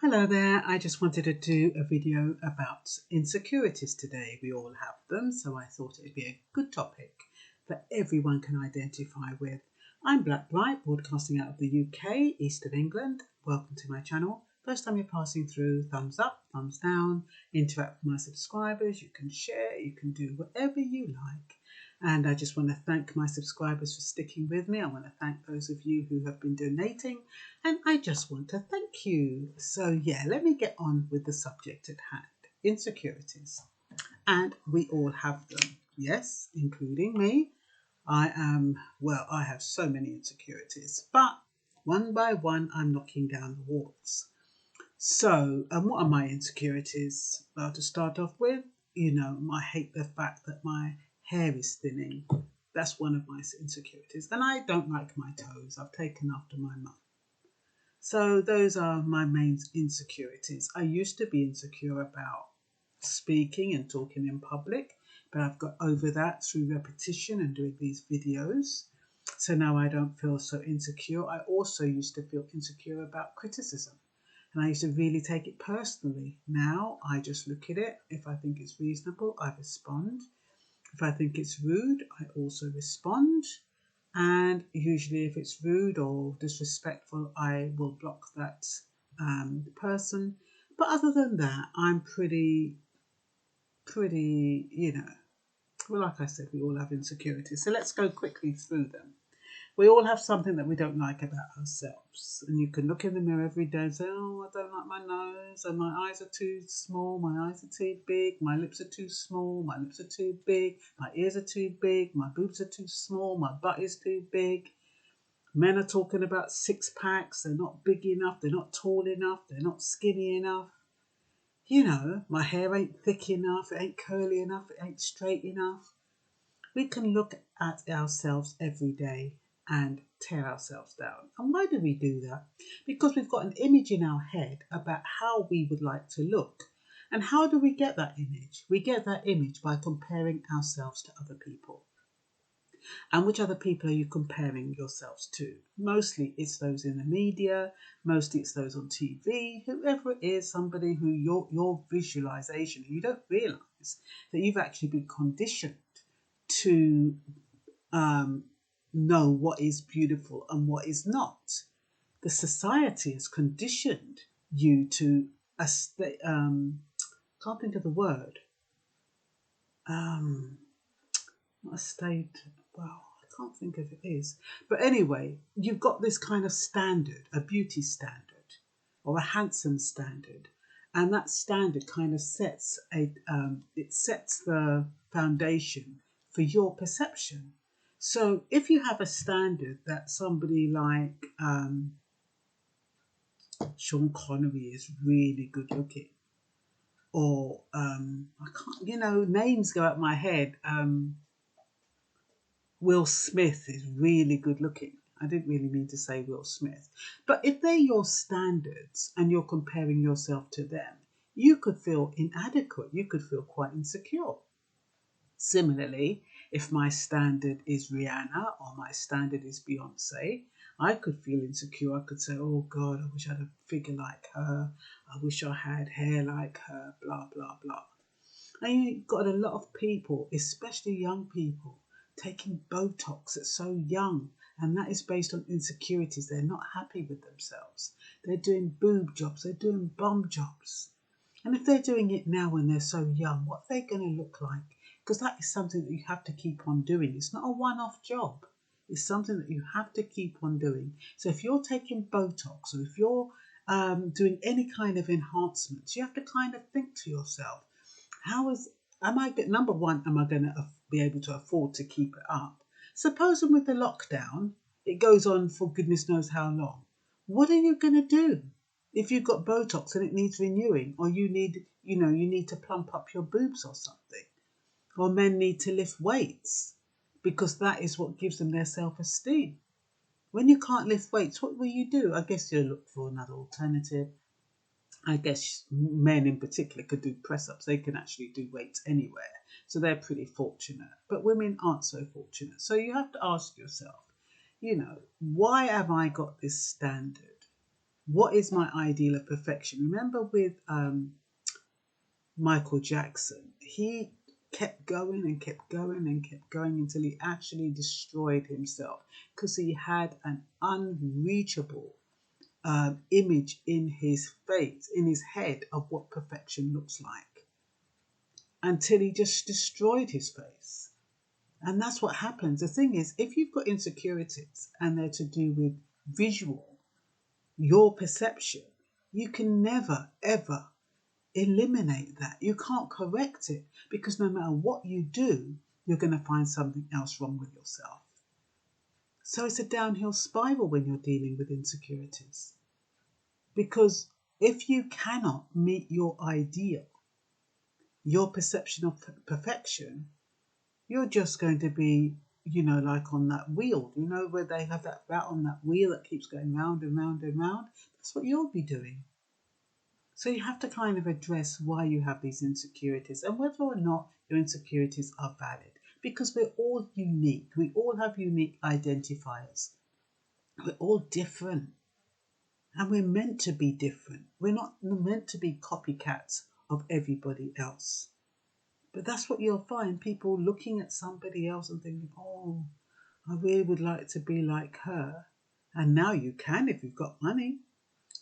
Hello there, I just wanted to do a video about insecurities today. We all have them, so I thought it'd be a good topic that everyone can identify with. I'm Blackbright, broadcasting out of the UK, east of England. Welcome to my channel. First time you're passing through, thumbs up, thumbs down, interact with my subscribers, you can share, you can do whatever you like. And I just want to thank my subscribers for sticking with me. I want to thank those of you who have been donating. And I just want to thank you. So yeah, let me get on with the subject at hand. Insecurities. And we all have them. Yes, including me. I have so many insecurities. But one by one, I'm knocking down the walls. So, what are my insecurities? Well, to start off with, I hate the fact that my hair is thinning. That's one of my insecurities. And I don't like my toes. I've taken after my mum. So those are my main insecurities. I used to be insecure about speaking and talking in public, but I've got over that through repetition and doing these videos. So now I don't feel so insecure. I also used to feel insecure about criticism. And I used to really take it personally. Now I just look at it. If I think it's reasonable, I respond. If I think it's rude, I also respond. And usually if it's rude or disrespectful, I will block that person. But other than that, I'm pretty, well, like I said, we all have insecurities. So let's go quickly through them. We all have something that we don't like about ourselves. And you can look in the mirror every day and say, oh, I don't like my nose, and my eyes are too small, my eyes are too big, my lips are too small, my lips are too big, my ears are too big, my boobs are too small, my butt is too big. Men are talking about six packs, they're not big enough, they're not tall enough, they're not skinny enough. My hair ain't thick enough, it ain't curly enough, it ain't straight enough. We can look at ourselves every day and tear ourselves down. And why do we do that? Because we've got an image in our head about how we would like to look. And how do we get that image? We get that image by comparing ourselves to other people. And which other people are you comparing yourselves to? Mostly it's those in the media, mostly it's those on TV, whoever it is, somebody who your visualization, you don't realize that you've actually been conditioned to know what is beautiful and what is not. The society has conditioned you to can't think of the word. Not a state. Well, I can't think of it is. But anyway, you've got this kind of standard, a beauty standard, or a handsome standard, and that standard kind of sets the foundation for your perception. So if you have a standard that somebody like Sean Connery is really good looking, or I can't, names go out my head. Will Smith is really good looking. I didn't really mean to say Will Smith. But if they're your standards and you're comparing yourself to them, you could feel inadequate. You could feel quite insecure. Similarly, if my standard is Rihanna or my standard is Beyonce, I could feel insecure. I could say, oh God, I wish I had a figure like her. I wish I had hair like her, blah, blah, blah. And you've got a lot of people, especially young people, taking Botox at so young. And that is based on insecurities. They're not happy with themselves. They're doing boob jobs. They're doing bum jobs. And if they're doing it now when they're so young, what are they going to look like? Because that is something that you have to keep on doing. It's not a one-off job. It's something that you have to keep on doing. So if you're taking Botox or if you're doing any kind of enhancements, you have to kind of think to yourself, number one, am I going to be able to afford to keep it up? Supposing with the lockdown, it goes on for goodness knows how long. What are you going to do if you've got Botox and it needs renewing, or you need to plump up your boobs or something? Or men need to lift weights because that is what gives them their self-esteem. When you can't lift weights, what will you do? I guess you'll look for another alternative. I guess men in particular could do press-ups. They can actually do weights anywhere. So they're pretty fortunate. But women aren't so fortunate. So you have to ask yourself, why have I got this standard? What is my ideal of perfection? Remember with Michael Jackson, he kept going and kept going and kept going until he actually destroyed himself because he had an unreachable image in his face, in his head, of what perfection looks like, until he just destroyed his face. And that's what happens. The thing is, if you've got insecurities and they're to do with visual, your perception, you can never, ever eliminate that. You can't correct it, because no matter what you do, you're going to find something else wrong with yourself. So it's a downhill spiral when you're dealing with insecurities. Because if you cannot meet your ideal, your perception of perfection, you're just going to be, like on that wheel, where they have that rat on that wheel that keeps going round and round and round. That's what you'll be doing. So you have to kind of address why you have these insecurities and whether or not your insecurities are valid. Because we're all unique. We all have unique identifiers. We're all different. And we're meant to be different. We're not meant to be copycats of everybody else. But that's what you'll find, people looking at somebody else and thinking, oh, I really would like to be like her. And now you can if you've got money.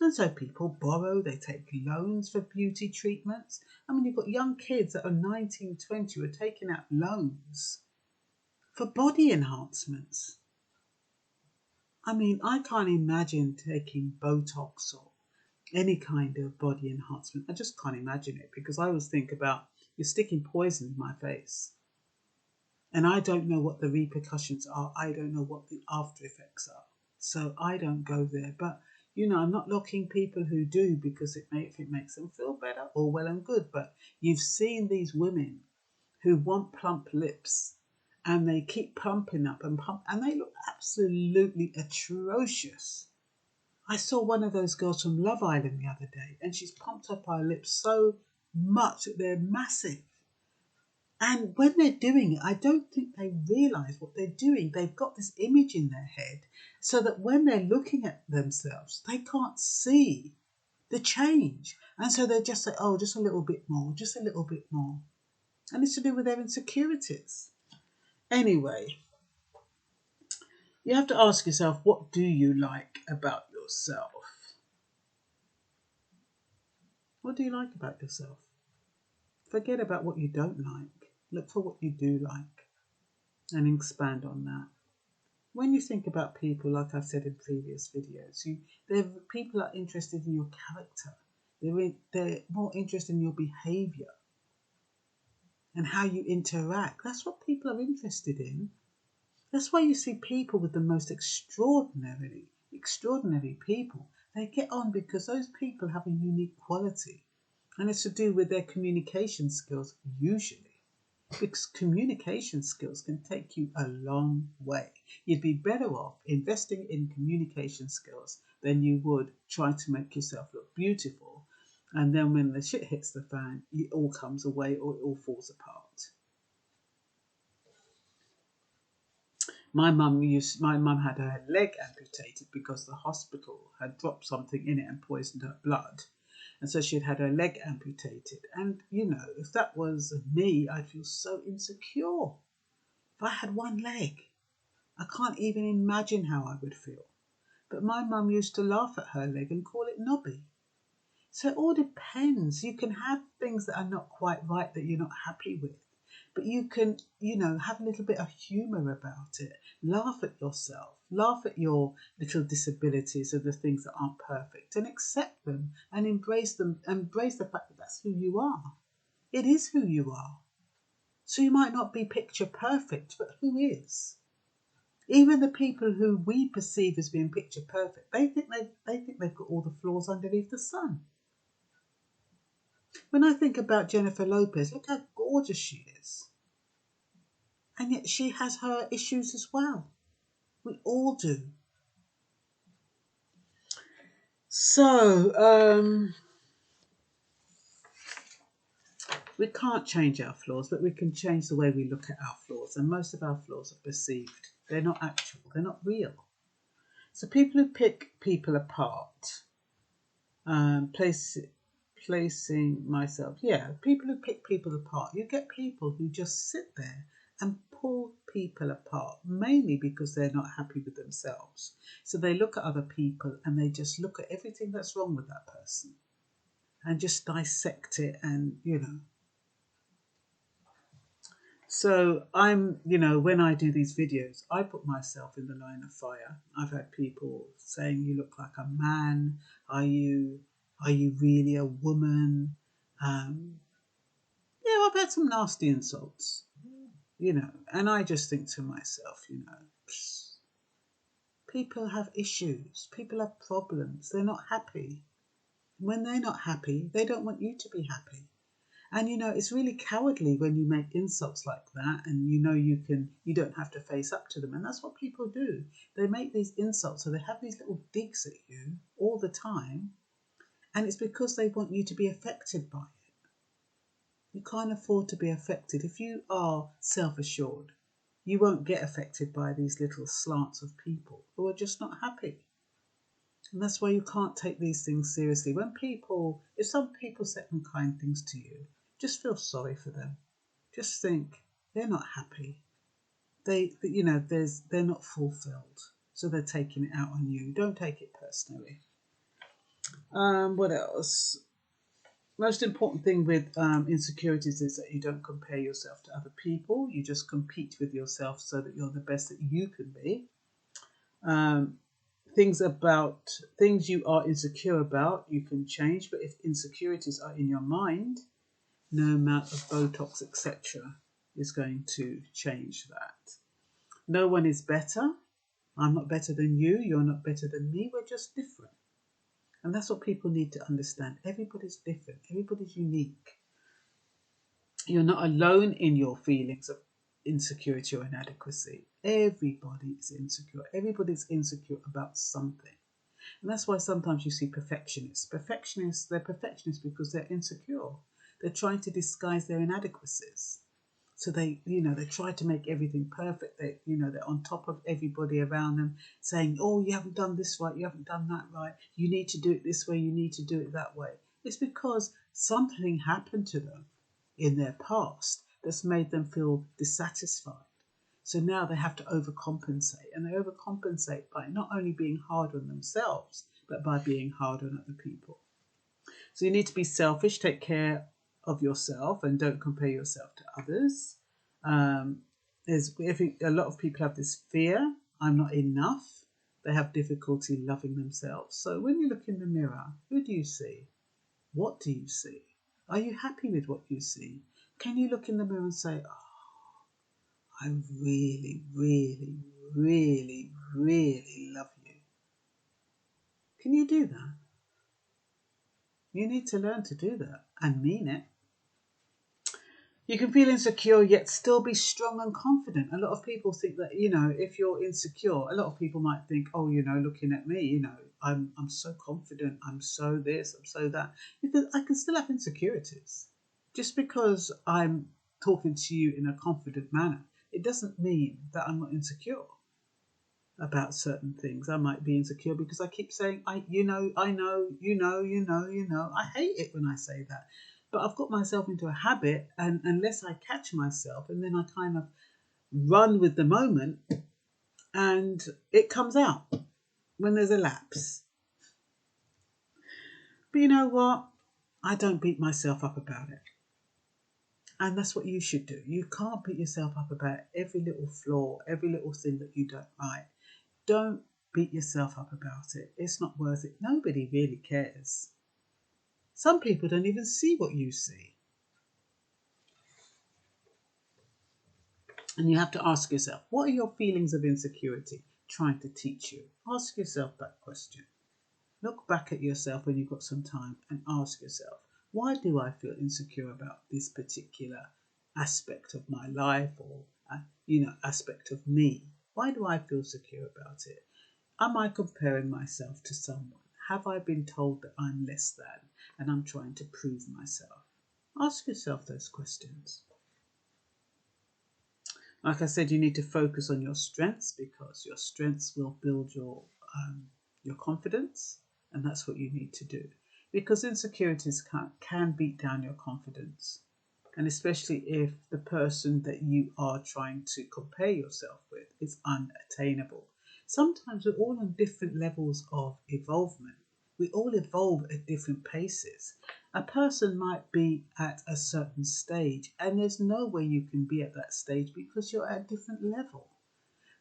And so people borrow, they take loans for beauty treatments. I mean, you've got young kids that are 19, 20 who are taking out loans for body enhancements. I mean, I can't imagine taking Botox or any kind of body enhancement. I just can't imagine it, because I always think about, you're sticking poison in my face. And I don't know what the repercussions are. I don't know what the after effects are. So I don't go there. But, I'm not knocking people who do, because if it makes them feel better, all well and good. But you've seen these women who want plump lips, and they keep pumping up and pump, and they look absolutely atrocious. I saw one of those girls from Love Island the other day, and she's pumped up her lips so much that they're massive. And when they're doing it, I don't think they realise what they're doing. They've got this image in their head so that when they're looking at themselves, they can't see the change. And so they just say, oh, just a little bit more, just a little bit more. And it's to do with their insecurities. Anyway, you have to ask yourself, what do you like about yourself? What do you like about yourself? Forget about what you don't like. Look for what you do like and expand on that. When you think about people, like I've said in previous videos, people are interested in your character. They're more interested in your behaviour and how you interact. That's what people are interested in. That's why you see people with the most extraordinary people. They get on because those people have a unique quality. And it's to do with their communication skills, usually. Because communication skills can take you a long way. You'd be better off investing in communication skills than you would try to make yourself look beautiful. And then when the shit hits the fan, it all comes away or it all falls apart. My mum had her leg amputated because the hospital had dropped something in it and poisoned her blood. And so she'd had her leg amputated. And, if that was me, I'd feel so insecure. If I had one leg, I can't even imagine how I would feel. But my mum used to laugh at her leg and call it knobby. So it all depends. You can have things that are not quite right that you're not happy with. But you can, have a little bit of humour about it. Laugh at yourself. Laugh at your little disabilities or the things that aren't perfect, and accept them and embrace them. Embrace the fact that that's who you are. It is who you are. So you might not be picture perfect, but who is? Even the people who we perceive as being picture perfect, they think they've got all the flaws underneath the sun. When I think about Jennifer Lopez, look how gorgeous she is. And yet she has her issues as well. We all do. So, we can't change our flaws, but we can change the way we look at our flaws. And most of our flaws are perceived. They're not actual. They're not real. So people who pick people apart Place, placing myself. Yeah, people who pick people apart. You get people who just sit there and pull people apart, mainly because they're not happy with themselves. So they look at other people and they just look at everything that's wrong with that person and just dissect it, and so when I do these videos, I put myself in the line of fire. I've had people saying, "You look like a man. Are you really a woman?" Yeah, I've had some nasty insults, and I just think to myself, people have issues. People have problems. They're not happy. When they're not happy, they don't want you to be happy. And it's really cowardly when you make insults like that, and you don't have to face up to them. And that's what people do. They make these insults, so they have these little digs at you all the time, and it's because they want you to be affected by it. You can't afford to be affected. If you are self-assured, you won't get affected by these little slants of people who are just not happy. And that's why you can't take these things seriously. If some people say unkind things to you, just feel sorry for them. Just think they're not happy. They're not fulfilled, so they're taking it out on you. Don't take it personally. What else? Most important thing with insecurities is that you don't compare yourself to other people. You just compete with yourself so that you're the best that you can be. Things you are insecure about, you can change, but if insecurities are in your mind, no amount of Botox, etc., is going to change that. No one is better. I'm not better than you. You're not better than me. We're just different. And that's what people need to understand. Everybody's different. Everybody's unique. You're not alone in your feelings of insecurity or inadequacy. Everybody is insecure. Everybody's insecure about something. And that's why sometimes you see perfectionists. They're perfectionists because they're insecure. They're trying to disguise their inadequacies. So they try to make everything perfect. They're on top of everybody around them, saying, "Oh, you haven't done this right. You haven't done that right. You need to do it this way. You need to do it that way." It's because something happened to them in their past that's made them feel dissatisfied. So now they have to overcompensate, and they overcompensate by not only being hard on themselves, but by being hard on other people. So you need to be selfish, take care of yourself, and don't compare yourself to others. A lot of people have this fear, I'm not enough. They have difficulty loving themselves. So when you look in the mirror, who do you see? What do you see? Are you happy with what you see? Can you look in the mirror and say, "Oh, I really, really, really, really love you"? Can you do that? You need to learn to do that and mean it. You can feel insecure yet still be strong and confident. A lot of people think that, if you're insecure, a lot of people might think, "Oh, looking at me, I'm so confident, I'm so this, I'm so that." Because I can still have insecurities. Just because I'm talking to you in a confident manner, it doesn't mean that I'm not insecure about certain things. I might be insecure because I keep saying, I know, I hate it when I say that. But I've got myself into a habit, and unless I catch myself, and then I kind of run with the moment, and it comes out when there's a lapse. But you know what? I don't beat myself up about it. And that's what you should do. You can't beat yourself up about every little flaw, every little thing that you don't like. Don't beat yourself up about it. It's not worth it. Nobody really cares. Some people don't even see what you see. And you have to ask yourself, what are your feelings of insecurity trying to teach you? Ask yourself that question. Look back at yourself when you've got some time and ask yourself, why do I feel insecure about this particular aspect of my life, or aspect of me? Why do I feel secure about it? Am I comparing myself to someone? Have I been told that I'm less than and I'm trying to prove myself? Ask yourself those questions. Like I said, you need to focus on your strengths, because your strengths will build your confidence, and that's what you need to do. because insecurities can beat down your confidence. And especially if the person that you are trying to compare yourself with is unattainable. Sometimes we're all on different levels of evolvement. We all evolve at different paces. A person might be at a certain stage, and there's no way you can be at that stage because you're at a different level.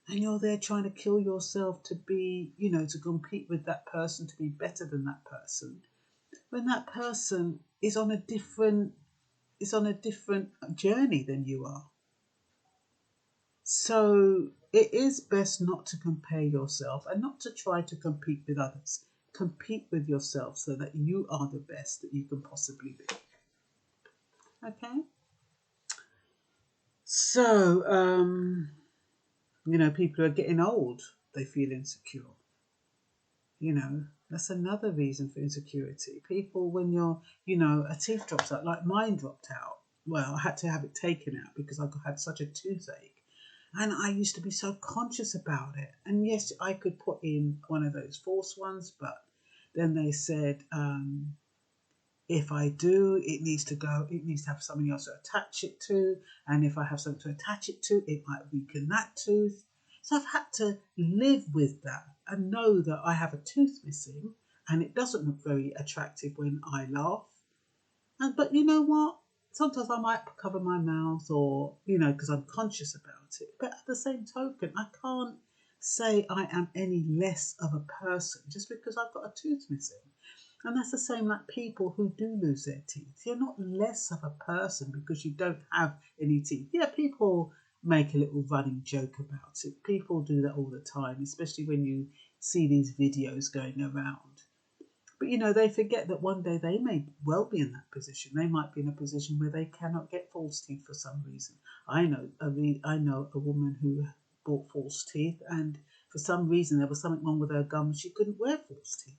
And you're there trying to kill yourself to be, to compete with that person, to be better than that person. When that person is on a different journey than you are. So it is best not to compare yourself and not to try to compete with others. Compete with yourself so that you are the best that you can possibly be. Okay? So, people are getting old, they feel insecure. That's another reason for insecurity. People, when a teeth drops out, like mine dropped out. Well, I had to have it taken out because I had such a toothache. And I used to be so conscious about it. And yes, I could put in one of those false ones, but then they said, if I do, it needs to have something else to attach it to. And if I have something to attach it to, it might weaken that tooth. So I've had to live with that and know that I have a tooth missing and it doesn't look very attractive when I laugh. But you know what? Sometimes I might cover my mouth or, because I'm conscious about it. But at the same token, I can't say I am any less of a person just because I've got a tooth missing. And that's the same like people who do lose their teeth. You're not less of a person because you don't have any teeth. Yeah, people make a little running joke about it. People do that all the time, especially when you see these videos going around. But they forget that one day they may well be in that position. They might be in a position where they cannot get false teeth for some reason. I know a woman who bought false teeth, and for some reason there was something wrong with her gums. She couldn't wear false teeth.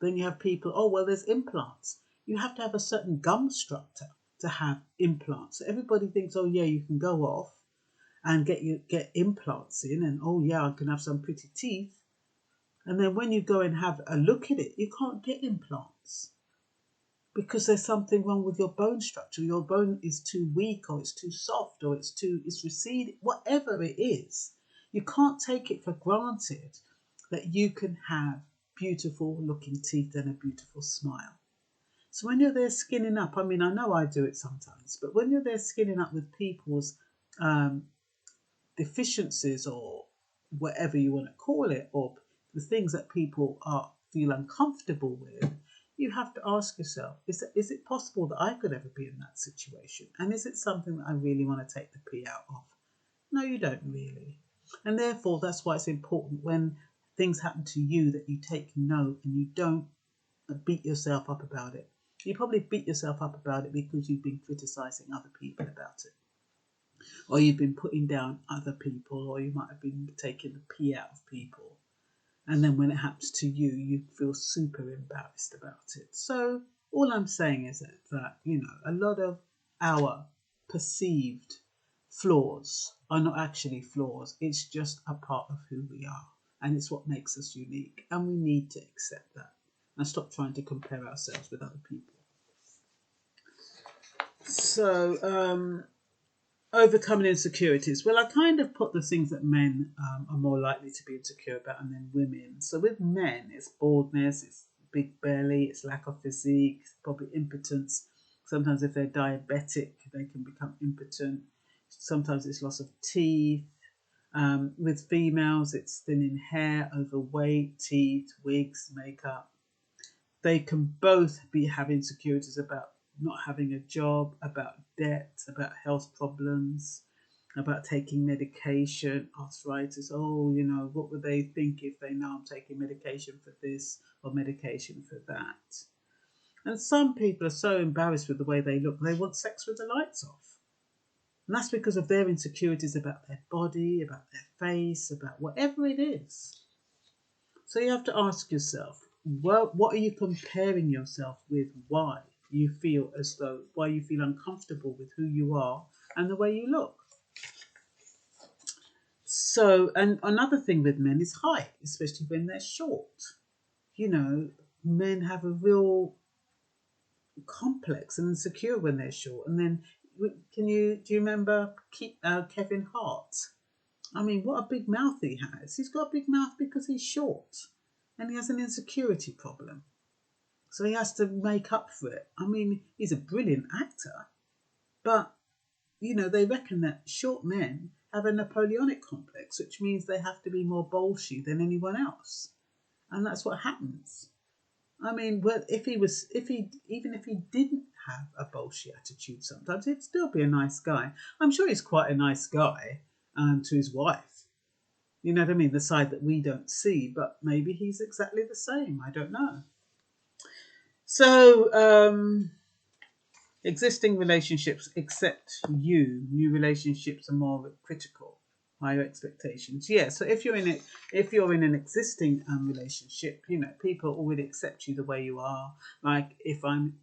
Then you have people, oh, well, there's implants. You have to have a certain gum structure to have implants. So everybody thinks, oh, yeah, you can go off and get implants in, and oh, yeah, I can have some pretty teeth. And then when you go and have a look at it, you can't get implants because there's something wrong with your bone structure. Your bone is too weak, or it's too soft, or it's receded, whatever it is. You can't take it for granted that you can have beautiful looking teeth and a beautiful smile. So when you're there skinning up, I know I do it sometimes, but when you're there skinning up with people's deficiencies or whatever you want to call it, or the things that people feel uncomfortable with, you have to ask yourself, is it possible that I could ever be in that situation? And is it something that I really want to take the pee out of? No, you don't really. And therefore, that's why it's important when things happen to you that you take note and you don't beat yourself up about it. You probably beat yourself up about it because you've been criticizing other people about it. Or you've been putting down other people, or you might have been taking the pee out of people. And then when it happens to you, you feel super embarrassed about it. So all I'm saying is that a lot of our perceived flaws are not actually flaws. It's just a part of who we are. And it's what makes us unique. And we need to accept that and stop trying to compare ourselves with other people. So, overcoming insecurities. Well, I kind of put the things that men are more likely to be insecure about, and then women. So with men, it's baldness, it's big belly, it's lack of physique, it's probably impotence. Sometimes if they're diabetic, they can become impotent. Sometimes it's loss of teeth. With females, it's thinning hair, overweight, teeth, wigs, makeup. They can both have insecurities about not having a job, about debt, about health problems, about taking medication, arthritis. Oh, what would they think if they know I'm taking medication for this or medication for that? And some people are so embarrassed with the way they look, they want sex with the lights off. And that's because of their insecurities about their body, about their face, about whatever it is. So you have to ask yourself, well, what are you comparing yourself with? Why you feel uncomfortable with who you are and the way you look. So, and another thing with men is height, especially when they're short. men have a real complex and insecure when they're short. And then, do you remember Kevin Hart? I mean, what a big mouth he has. He's got a big mouth because he's short, and he has an insecurity problem. So he has to make up for it. I mean, he's a brilliant actor, but they reckon that short men have a Napoleonic complex, which means they have to be more bolshy than anyone else, and that's what happens. I mean, well, even if he didn't have a bolshy attitude, sometimes he'd still be a nice guy. I'm sure he's quite a nice guy to his wife. You know what I mean? The side that we don't see, but maybe he's exactly the same. I don't know. So, existing relationships accept you. New relationships are more critical. Higher expectations. Yeah. So if you're in an existing relationship, people already accept you the way you are. Like if I'm,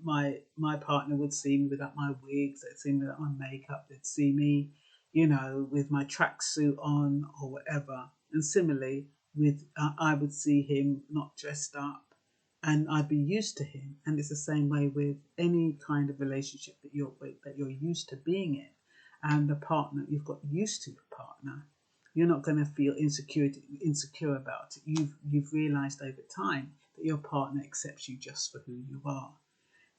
my partner would see me without my wigs, they'd see me without my makeup, they'd see me, with my tracksuit on or whatever. And similarly, I would see him not dressed up, and I'd be used to him. And it's the same way with any kind of relationship that you're used to being in, and the partner, you've got used to your partner. You're not going to feel insecure about it. You've realised over time that your partner accepts you just for who you are.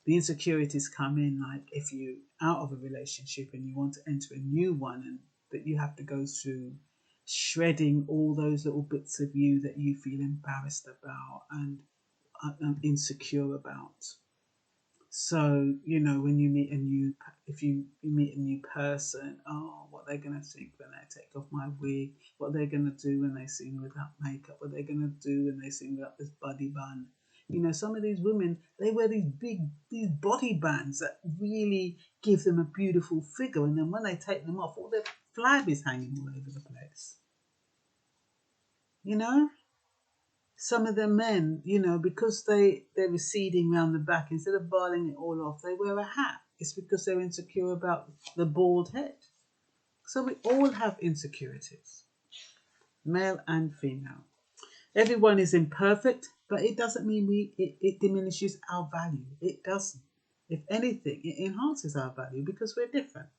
The insecurities come in like if you're out of a relationship and you want to enter a new one, and that you have to go through shredding all those little bits of you that you feel embarrassed about and insecure about. So when you meet if you meet a new person, what they're gonna think when they take off my wig, what they're gonna do when they see me without makeup, what they're gonna do when they see me without this body bun. Some of these women, they wear these body bands that really give them a beautiful figure, and then when they take them off, all their flab is hanging all over the place. Some of the men, because they're receding around the back, instead of balling it all off, they wear a hat. It's because they're insecure about the bald head. So we all have insecurities, male and female. Everyone is imperfect, but it doesn't mean it diminishes our value. It doesn't. If anything, it enhances our value because we're different.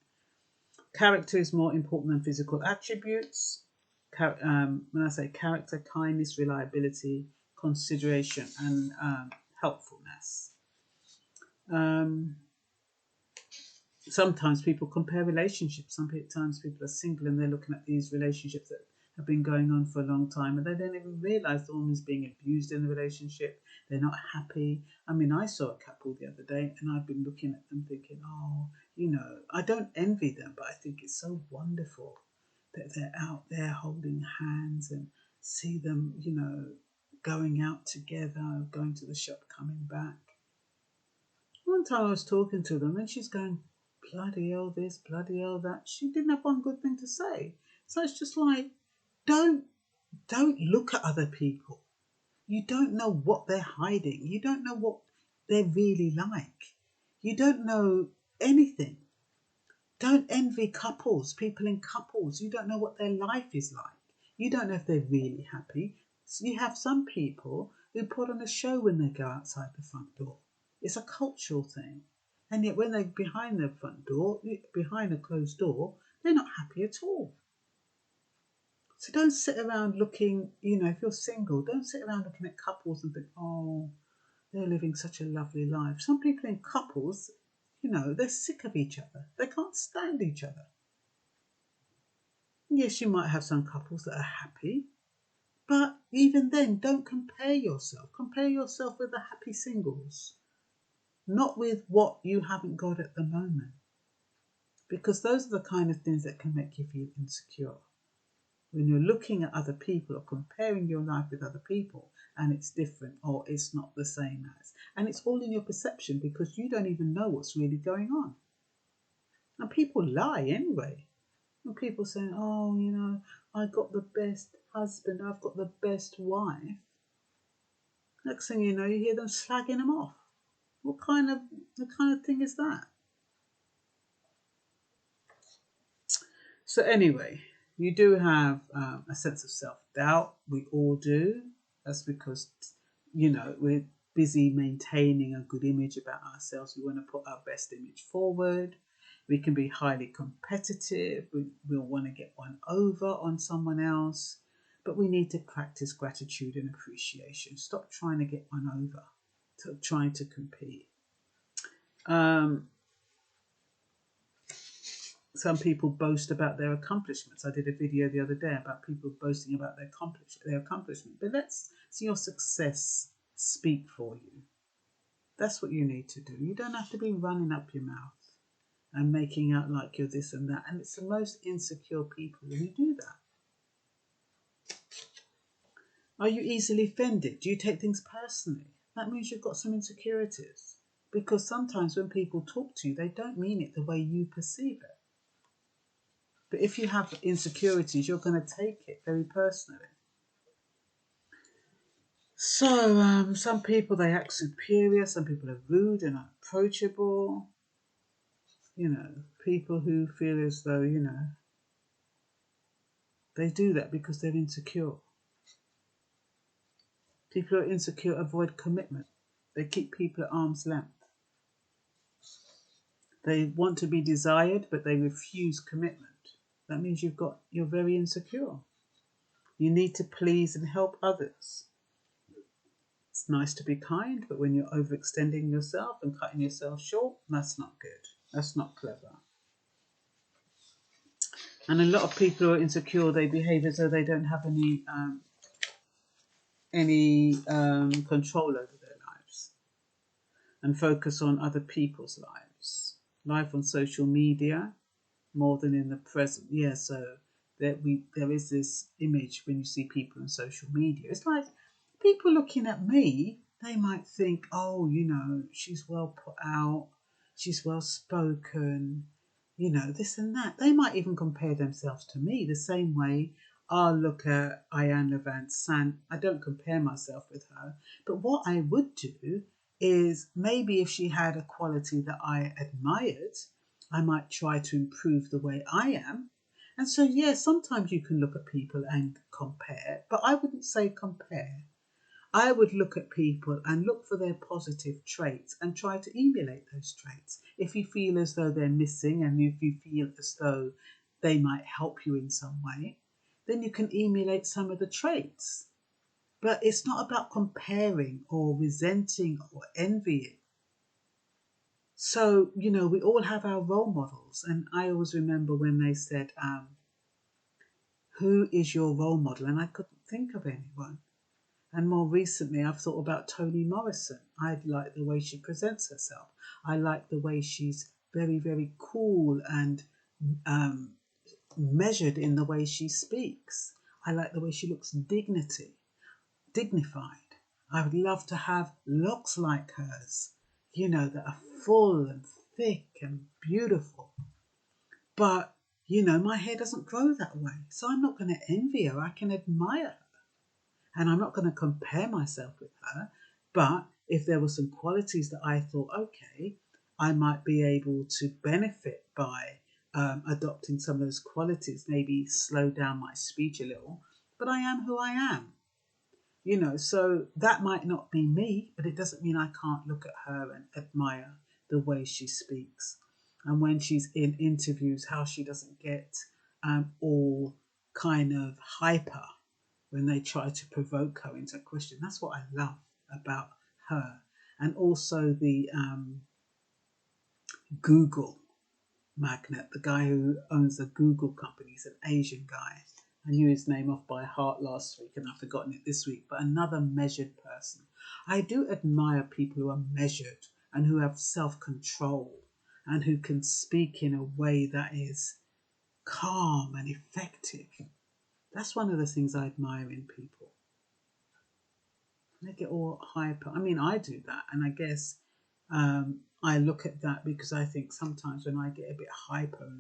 Character is more important than physical attributes. When I say character, kindness, reliability, consideration, and helpfulness. Sometimes people compare relationships. Sometimes people are single and they're looking at these relationships that have been going on for a long time, and they don't even realise the woman's being abused in the relationship. They're not happy. I mean, I saw a couple the other day, and I've been looking at them thinking, I don't envy them, but I think it's so wonderful that they're out there holding hands and see them, going out together, going to the shop, coming back. One time I was talking to them and she's going, bloody hell this, bloody hell that. She didn't have one good thing to say. So it's just like, don't look at other people. You don't know what they're hiding. You don't know what they're really like. You don't know anything. Don't envy couples, people in couples. You don't know what their life is like. You don't know if they're really happy. So you have some people who put on a show when they go outside the front door. It's a cultural thing. And yet when they're behind the front door, behind a closed door, they're not happy at all. So don't sit around looking, if you're single, don't sit around looking at couples and think, oh, they're living such a lovely life. Some people in couples, they're sick of each other. They can't stand each other. Yes, you might have some couples that are happy, but even then, don't compare yourself. Compare yourself with the happy singles, not with what you haven't got at the moment, because those are the kind of things that can make you feel insecure. When you're looking at other people or comparing your life with other people and it's different or it's not the same as, and it's all in your perception because you don't even know what's really going on. And people lie anyway. And people saying, oh, I got the best husband, I've got the best wife. Next thing you know, you hear them slagging them off. What kind of thing is that? So anyway, you do have a sense of self-doubt. We all do. That's because we're busy maintaining a good image about ourselves. We want to put our best image forward. We can be highly competitive. We'll want to get one over on someone else. But we need to practice gratitude and appreciation. Stop trying to get one over. Stop trying to compete. Some people boast about their accomplishments. I did a video the other day about people boasting about their accomplishment. But let's see your success speak for you. That's what you need to do. You don't have to be running up your mouth and making out like you're this and that. And it's the most insecure people who do that. Are you easily offended? Do you take things personally? That means you've got some insecurities. Because sometimes when people talk to you, they don't mean it the way you perceive it. But if you have insecurities, you're going to take it very personally. So some people, they act superior. Some people are rude and unapproachable. People who feel as though, they do that because they're insecure. People who are insecure avoid commitment. They keep people at arm's length. They want to be desired, but they refuse commitment. That means you're very insecure. You need to please and help others. It's nice to be kind, but when you're overextending yourself and cutting yourself short, that's not good. That's not clever. And a lot of people who are insecure, they behave as though they don't have any control over their lives and focus on other people's lives. Life on social media more than in the present. Yeah, so there is this image when you see people on social media. It's like people looking at me, they might think, oh, she's well put out, she's well spoken, this and that. They might even compare themselves to me the same way I'll look at Ayanna Van Sant. I don't compare myself with her, but what I would do is maybe if she had a quality that I admired, I might try to improve the way I am. And so, yeah, sometimes you can look at people and compare, but I wouldn't say compare. I would look at people and look for their positive traits and try to emulate those traits. If you feel as though they're missing and if you feel as though they might help you in some way, then you can emulate some of the traits. But it's not about comparing or resenting or envying. So, we all have our role models. And I always remember when they said, who is your role model? And I couldn't think of anyone. And more recently, I've thought about Toni Morrison. I like the way she presents herself. I like the way she's very, very cool and measured in the way she speaks. I like the way she looks dignified. I would love to have locks like hers, that are full and thick and beautiful. But, my hair doesn't grow that way. So I'm not going to envy her. I can admire her. And I'm not going to compare myself with her. But if there were some qualities that I thought, okay, I might be able to benefit by adopting some of those qualities, maybe slow down my speech a little, but I am who I am. So that might not be me, but it doesn't mean I can't look at her and admire the way she speaks. And when she's in interviews, how she doesn't get all kind of hyper when they try to provoke her into a question. That's what I love about her. And also the Google magnate, the guy who owns the Google company. He's an Asian guy. I knew his name off by heart last week and I've forgotten it this week, but another measured person. I do admire people who are measured and who have self-control and who can speak in a way that is calm and effective. That's one of the things I admire in people. They get all hyper. I mean, I do that, and I guess I look at that because I think sometimes when I get a bit hyper,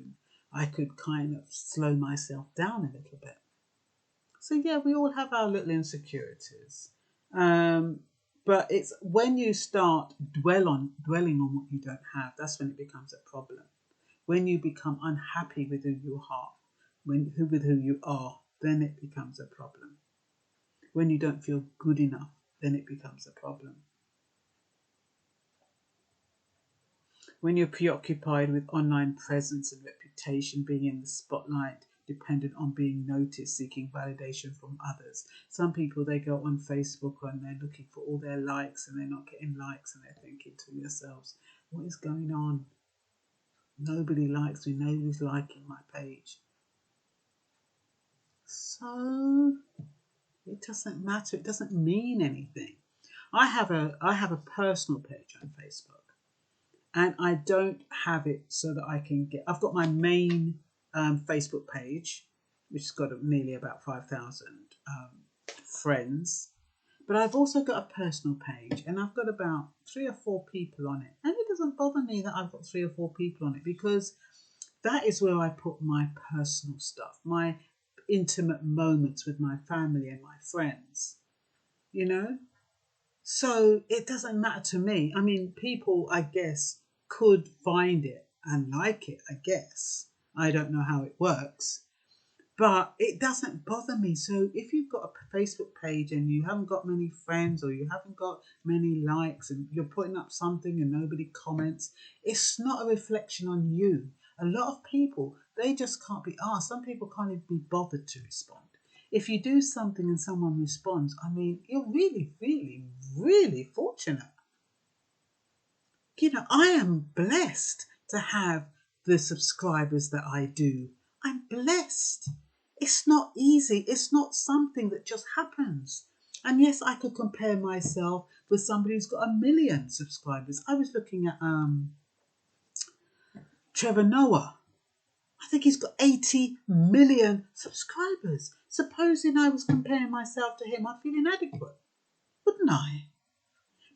I could kind of slow myself down a little bit. So yeah, we all have our little insecurities. But it's when you start dwelling on what you don't have, that's when it becomes a problem. When you become unhappy with who you are, with who you are, then it becomes a problem. When you don't feel good enough, then it becomes a problem. When you're preoccupied with online presence and reputation, being in the spotlight, dependent on being noticed, seeking validation from others. Some people, they go on Facebook and they're looking for all their likes and they're not getting likes, and they're thinking to yourselves, what is going on? Nobody likes me, nobody's liking my page. So it doesn't matter, it doesn't mean anything. I have a personal page on Facebook. And I don't have it so that I can get... I've got my main Facebook page, which has got nearly about 5,000 friends. But I've also got a personal page, and I've got about 3 or 4 people on it. And it doesn't bother me that I've got 3 or 4 people on it, because that is where I put my personal stuff, my intimate moments with my family and my friends, you know? So it doesn't matter to me. I mean, people, I guess, could find it and like it, I guess. I don't know how it works, but it doesn't bother me. So if you've got a Facebook page and you haven't got many friends, or you haven't got many likes, and you're putting up something and nobody comments, it's not a reflection on you. A lot of people, they just can't be asked. Some people can't even be bothered to respond. If you do something and someone responds, I mean, you're really, really, really fortunate. You know, I am blessed to have the subscribers that I do. I'm blessed. It's not easy. It's not something that just happens. And yes, I could compare myself with somebody who's got 1 million subscribers. I was looking at Trevor Noah. I think he's got 80 million subscribers. Supposing I was comparing myself to him, I'd feel inadequate, wouldn't I?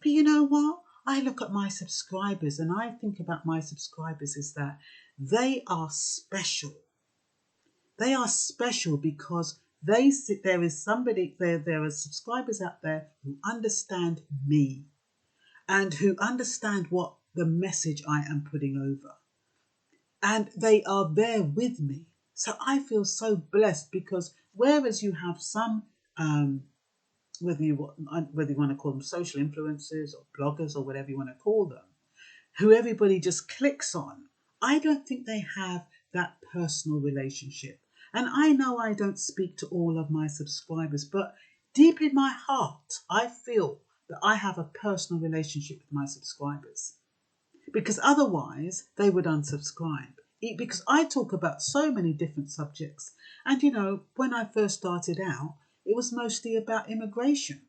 But you know what? I look at my subscribers and I think about my subscribers is that they are special. They are special because there is somebody there. There are subscribers out there who understand me and who understand what the message I am putting over. And they are there with me. So I feel so blessed, because whereas you have some, whether you want to call them social influencers or bloggers or whatever you want to call them, who everybody just clicks on, I don't think they have that personal relationship. And I know I don't speak to all of my subscribers, but deep in my heart, I feel that I have a personal relationship with my subscribers. Because otherwise they would unsubscribe. Because I talk about so many different subjects. And you know, when I first started out, it was mostly about immigration.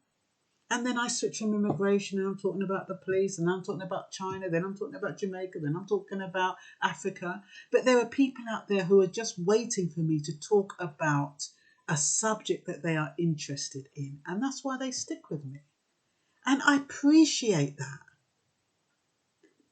And then I switched from immigration and I'm talking about the police, and I'm talking about China, then I'm talking about Jamaica, then I'm talking about Africa. But there are people out there who are just waiting for me to talk about a subject that they are interested in. And that's why they stick with me. And I appreciate that.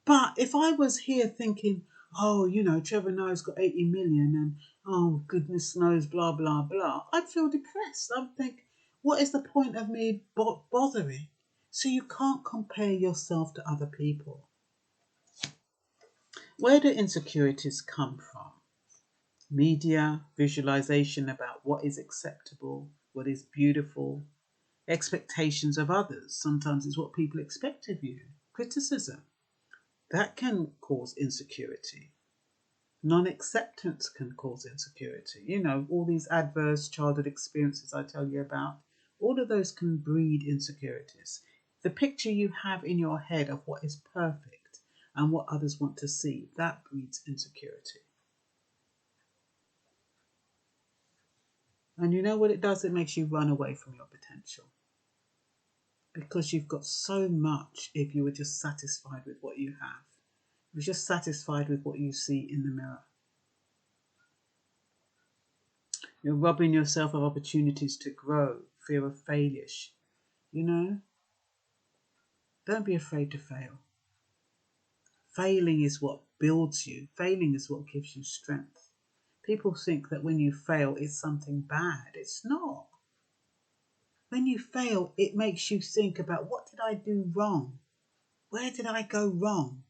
But if I was here thinking, oh, you know, Trevor Noah's got 80 million and, oh, goodness knows, blah, blah, blah, I'd feel depressed. I'd think, what is the point of me bothering? So you can't compare yourself to other people. Where do insecurities come from? Media, visualization about what is acceptable, what is beautiful, expectations of others. Sometimes it's what people expect of you. Criticism. That can cause insecurity. Non-acceptance can cause insecurity. You know, all these adverse childhood experiences I tell you about, all of those can breed insecurities. The picture you have in your head of what is perfect and what others want to see, that breeds insecurity. And you know what it does? It makes you run away from your potential. Because you've got so much if you were just satisfied with what you have. You're just satisfied with what you see in the mirror. You're robbing yourself of opportunities to grow, fear of failure. You know? Don't be afraid to fail. Failing is what builds you. Failing is what gives you strength. People think that when you fail, it's something bad. It's not. When you fail, it makes you think about, what did I do wrong? Where did I go wrong?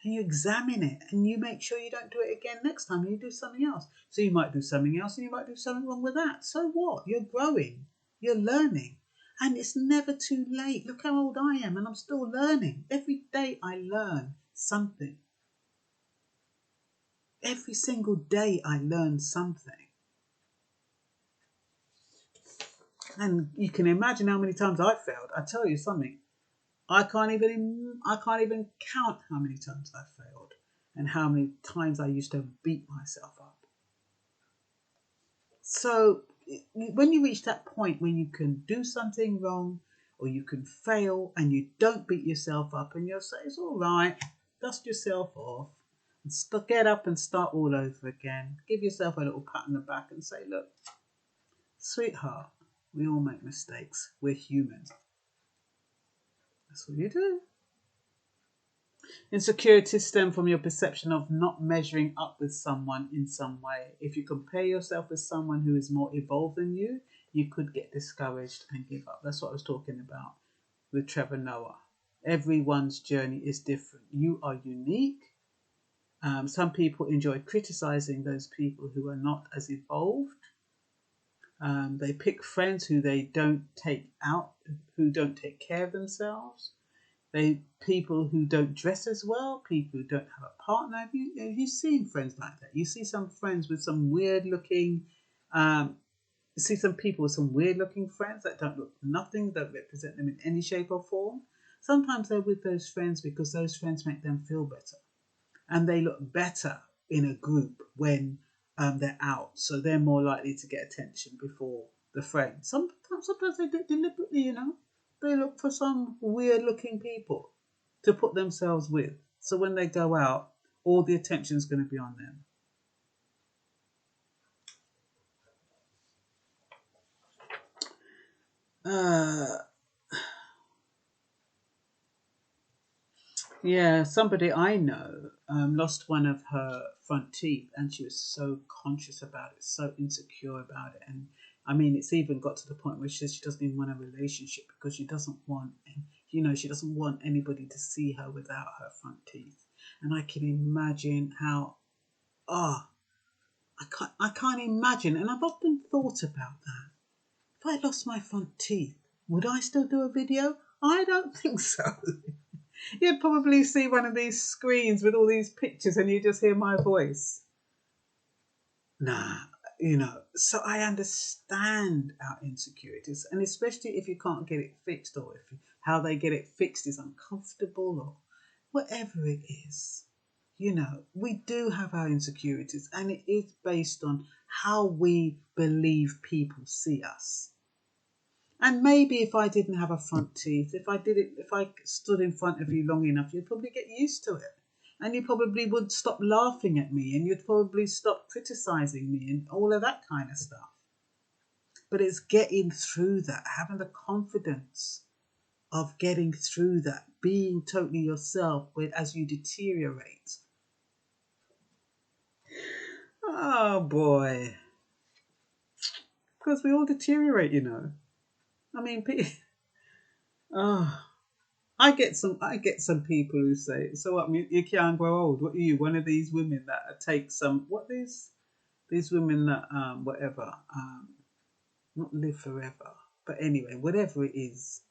And you examine it and you make sure you don't do it again next time, and you do something else. So you might do something else and you might do something wrong with that. So what? You're growing. You're learning. And it's never too late. Look how old I am and I'm still learning. Every day I learn something. Every single day I learn something. And you can imagine how many times I failed. I tell you something. I can't even count how many times I failed and how many times I used to beat myself up. So when you reach that point when you can do something wrong or you can fail and you don't beat yourself up and you'll say, it's all right, dust yourself off and get up and start all over again. Give yourself a little pat on the back and say, look, sweetheart, we all make mistakes. We're human. That's what you do. Insecurities stem from your perception of not measuring up with someone in some way. If you compare yourself with someone who is more evolved than you, you could get discouraged and give up. That's what I was talking about with Trevor Noah. Everyone's journey is different. You are unique. Some people enjoy criticizing those people who are not as evolved. They pick friends who they don't take out, who don't take care of themselves. People who don't dress as well, people who don't have a partner. Have you seen friends like that? You see some friends with some weird looking, you see some people with some weird looking friends that don't look nothing, don't represent them in any shape or form. Sometimes they're with those friends because those friends make them feel better. And they look better in a group when they're out. So they're more likely to get attention before the friend. Sometimes they do it deliberately, you know. They look for some weird looking people to put themselves with. So when they go out, all the attention is going to be on them. Yeah, somebody I know lost one of her front teeth and she was so conscious about it, so insecure about it. And I mean, it's even got to the point where she says she doesn't even want a relationship because she doesn't want, she doesn't want anybody to see her without her front teeth. And I can imagine how, I can't imagine. And I've often thought about that. If I lost my front teeth, would I still do a video? I don't think so. You'd probably see one of these screens with all these pictures and you just hear my voice. Nah, so I understand our insecurities, and especially if you can't get it fixed, or if how they get it fixed is uncomfortable or whatever it is. We do have our insecurities, and it is based on how we believe people see us. And maybe if I didn't have a front teeth, if I stood in front of you long enough, you'd probably get used to it. And you probably would stop laughing at me and you'd probably stop criticizing me and all of that kind of stuff. But it's getting through that, having the confidence of getting through that, being totally yourself as you deteriorate. Oh boy. Because we all deteriorate, I mean, I get some people who say, so what, you can't grow old. What are you, one of these women that take some, these women that, not live forever. But anyway, whatever it is.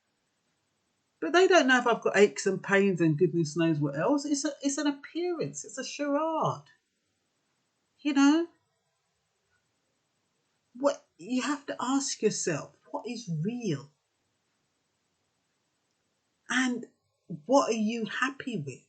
But they don't know if I've got aches and pains and goodness knows what else. It's an appearance. It's a charade. What you have to ask yourself, what is real? And what are you happy with?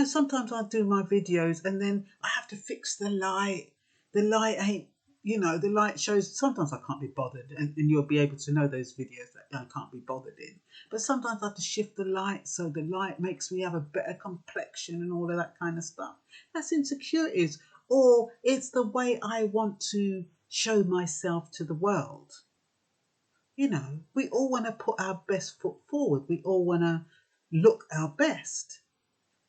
Sometimes I do my videos and then I have to fix the light. The light ain't, the light shows. Sometimes I can't be bothered, and you'll be able to know those videos that I can't be bothered in. But sometimes I have to shift the light so the light makes me have a better complexion and all of that kind of stuff. That's insecurities, or it's the way I want to show myself to the world. We all want to put our best foot forward. We all want to look our best.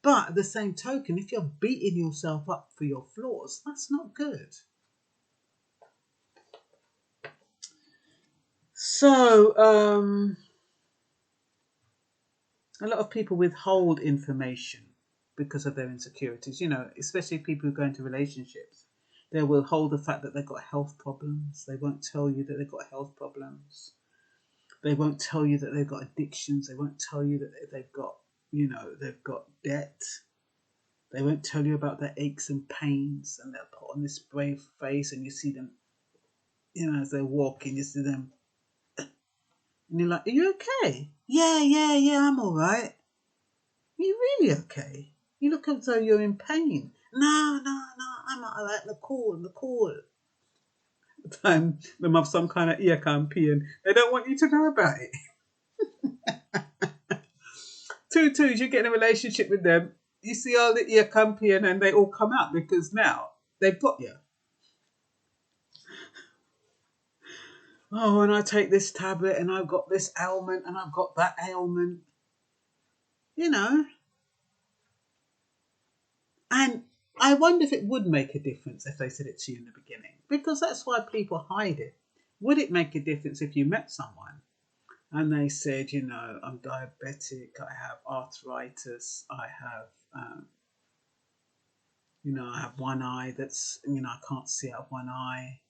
But at the same token, if you're beating yourself up for your flaws, that's not good. So, a lot of people withhold information because of their insecurities, especially people who go into relationships. They will hold the fact that they've got health problems. They won't tell you that they've got health problems. They won't tell you that they've got addictions. They won't tell you that they've got, they've got debt. They won't tell you about their aches and pains, and they'll put on this brave face, and you see them, as they're walking, you see them, and you're like, "Are you okay?" Yeah, I'm all right. Are you really okay? You look as though you're in pain. No, I'm all right. I'm cool. Time them have some kind of ear campaign. They don't want you to know about it. Two twos, you get in a relationship with them, you see all the ear campaign and they all come out because now they've got you. Oh, and I take this tablet and I've got this ailment and I've got that ailment. And I wonder if it would make a difference if they said it to you in the beginning, because that's why people hide it. Would it make a difference if you met someone and they said, I'm diabetic, I have arthritis, I have one eye that's, I can't see out of one eye,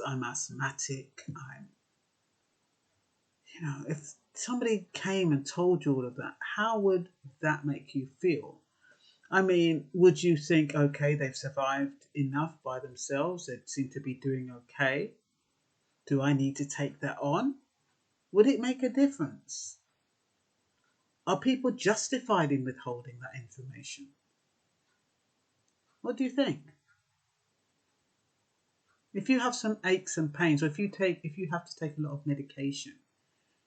I'm asthmatic, if somebody came and told you all of that, how would that make you feel? I mean, would you think, okay, they've survived enough by themselves, they seem to be doing okay, do I need to take that on? Would it make a difference? Are people justified in withholding that information? What do you think? If you have some aches and pains, or if you have to take a lot of medication,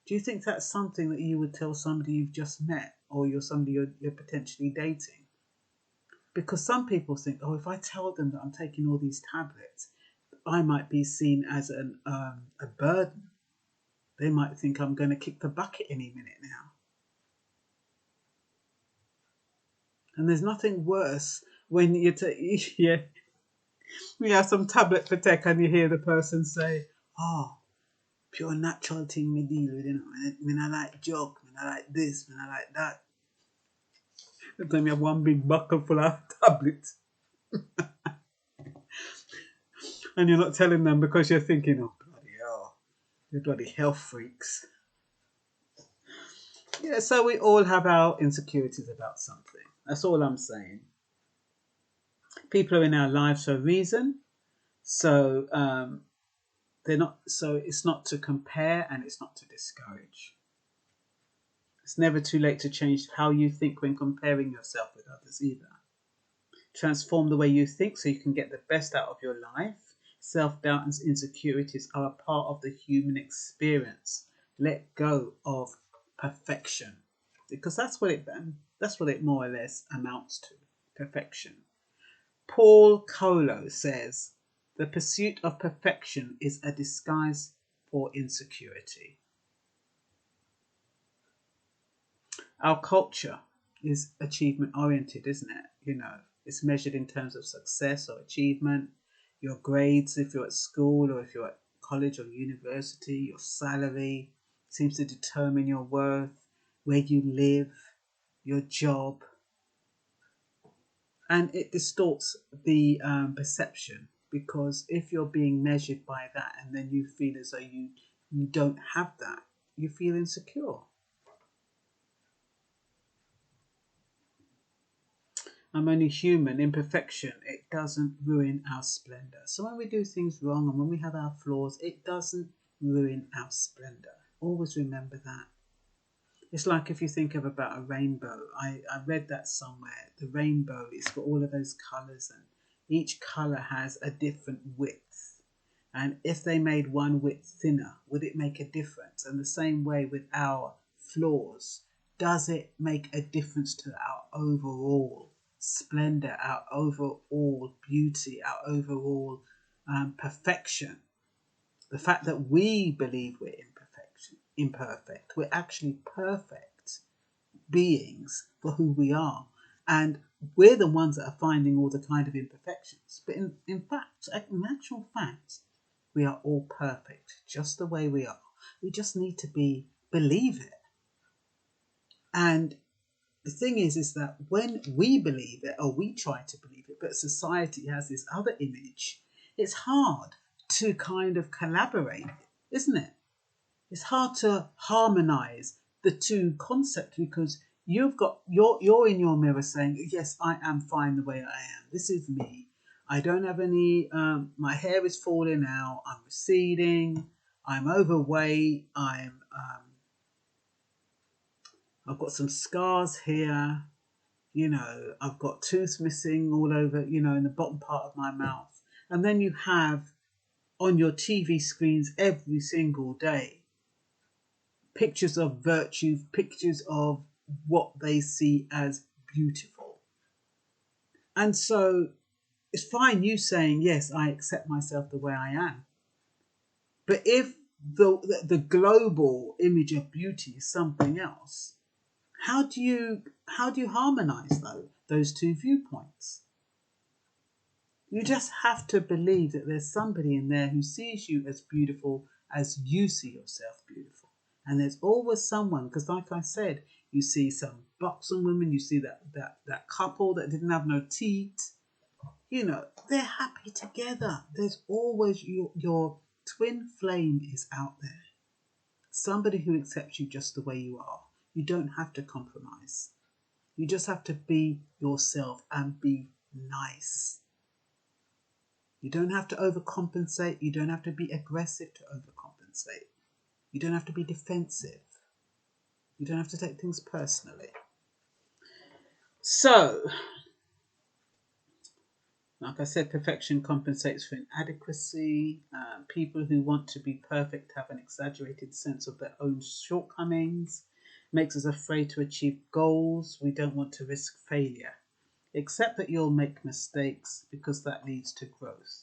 do you think that's something that you would tell somebody you've just met, or somebody you're potentially dating? Because some people think, if I tell them that I'm taking all these tablets, I might be seen as a burden. They might think I'm going to kick the bucket any minute now. And there's nothing worse when you have some tablet for tech and you hear the person say, pure natural thing me deal with, me I like joke, me I like this, me I like that. Every time you have one big bucket full of tablets. And you're not telling them because you're thinking, oh, bloody hell, you're bloody health freaks. Yeah, so we all have our insecurities about something. That's all I'm saying. People are in our lives for a reason. So they're not. So it's not to compare and it's not to discourage. It's never too late to change how you think when comparing yourself with others either. Transform the way you think so you can get the best out of your life. Self-doubt and insecurities are a part of the human experience. Let go of perfection, because that's what it more or less amounts to, perfection. Paul Coelho says, the pursuit of perfection is a disguise for insecurity. Our culture is achievement oriented, isn't it? It's measured in terms of success or achievement, your grades if you're at school or if you're at college or university, your salary seems to determine your worth, where you live, your job. And it distorts the perception, because if you're being measured by that and then you feel as though you don't have that, you feel insecure. I'm only human. Imperfection, it doesn't ruin our splendor. So when we do things wrong and when we have our flaws, it doesn't ruin our splendor. Always remember that. It's like if you think about a rainbow. I read that somewhere. The rainbow is got all of those colours, and each colour has a different width. And if they made one width thinner, would it make a difference? And the same way with our flaws. Does it make a difference to our overall splendor, our overall beauty, our overall perfection? The fact that we believe we're imperfect, we're actually perfect beings for who we are, and we're the ones that are finding all the kind of imperfections. But in fact, in actual fact, we are all perfect just the way we are. We just need to believe it. And the thing is that when we believe it, or we try to believe it, but society has this other image, it's hard to kind of collaborate isn't it? It's hard to harmonize the two concepts because you're in your mirror saying, yes, I am fine the way I am. This is me. I don't have any, my hair is falling out. I'm receding. I'm overweight. I've got some scars here. You know, I've got tooth missing all over, you know, in the bottom part of my mouth. And then you have on your TV screens every single day pictures of virtue, pictures of what they see as beautiful. And so it's fine you saying, yes, I accept myself the way I am. But if the global image of beauty is something else, how do you harmonize those two viewpoints? You just have to believe that there's somebody in there who sees you as beautiful as you see yourself beautiful. And there's always someone, because like I said, you see some buxom women, you see that couple that didn't have no teeth, you know, they're happy together. There's always your twin flame is out there. Somebody who accepts you just the way you are. You don't have to compromise. You just have to be yourself and be nice. You don't have to overcompensate. You don't have to be aggressive to overcompensate. You don't have to be defensive. You don't have to take things personally. So, like I said, perfection compensates for inadequacy. People who want to be perfect have an exaggerated sense of their own shortcomings. Makes us afraid to achieve goals. We don't want to risk failure. Accept that you'll make mistakes because that leads to growth.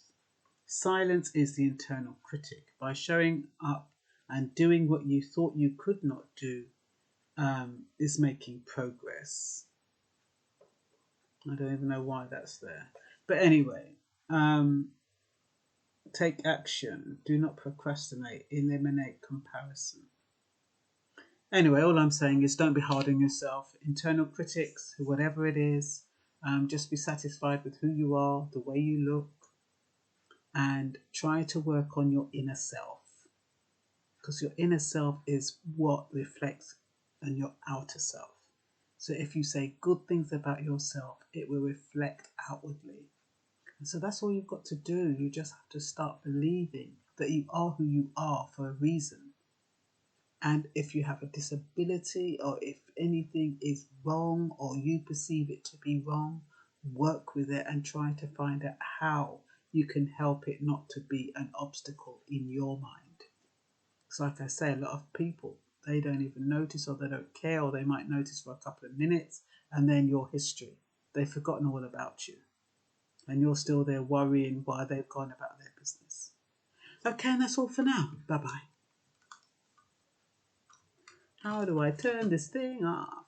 Silence is the internal critic. By showing up and doing what you thought you could not do is making progress. I don't even know why that's there. But anyway, take action. Do not procrastinate. Eliminate comparison. Anyway, all I'm saying is don't be hard on yourself. Internal critics, whatever it is, just be satisfied with who you are, the way you look, and try to work on your inner self. Because your inner self is what reflects on your outer self. So if you say good things about yourself, it will reflect outwardly. And so that's all you've got to do. You just have to start believing that you are who you are for a reason. And if you have a disability or if anything is wrong or you perceive it to be wrong, work with it and try to find out how you can help it not to be an obstacle in your mind. Because like I say, a lot of people, they don't even notice or they don't care, or they might notice for a couple of minutes and then your history. They've forgotten all about you. And you're still there worrying why they've gone about their business. Okay, and that's all for now. Bye-bye. How do I turn this thing off?